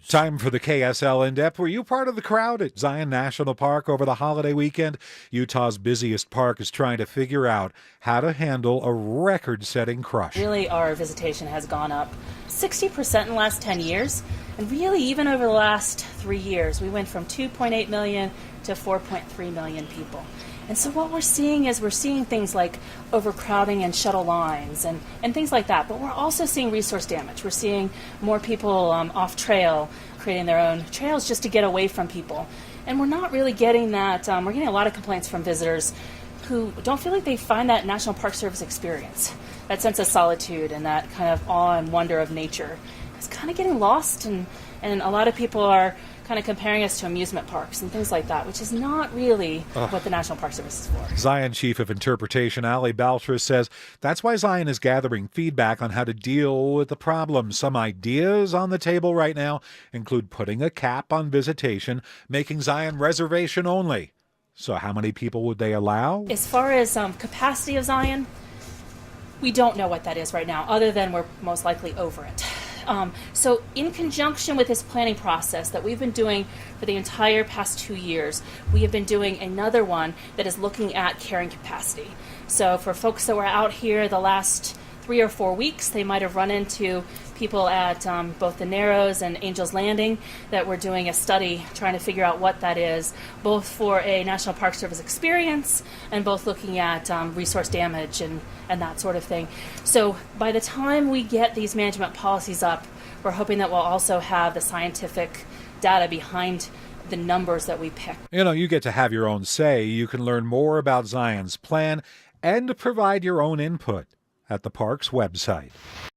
Time for the KSL In-Depth. Were you part of the crowd at Zion National Park over the holiday weekend? Utah's busiest park is trying to figure out how to handle a record-setting crush. Really, our visitation has gone up 60% in the last 10 years. And really, even over the last 3 years, we went from 2.8 million to 4.3 million people. And so what we're seeing is things like overcrowding and shuttle lines and things like that. But we're also seeing resource damage. We're seeing more people off trail, creating their own trails just to get away from people. And we're not really getting that. We're getting a lot of complaints from visitors who don't feel like they find that National Park Service experience, that sense of solitude and that kind of awe and wonder of nature. It's kind of getting lost, and a lot of people are kind of comparing us to amusement parks and things like that, which is not really what the National Park Service is for. Zion Chief of Interpretation Ali Baltras says that's why Zion is gathering feedback on how to deal with the problem. Some ideas on the table right now include putting a cap on visitation, making Zion reservation only. So how many people would they allow? As far as capacity of Zion, we don't know what that is right now, other than we're most likely over it. So in conjunction with this planning process that we've been doing for the entire past 2 years, we have been doing another one that is looking at carrying capacity. So for folks that were out here the last 3 or 4 weeks, they might have run into people at both the Narrows and Angel's Landing that were doing a study trying to figure out what that is, both for a National Park Service experience and both looking at resource damage and that sort of thing. So by the time we get these management policies up, we're hoping that we'll also have the scientific data behind the numbers that we pick. You get to have your own say. You can learn more about Zion's plan and provide your own input at the park's website.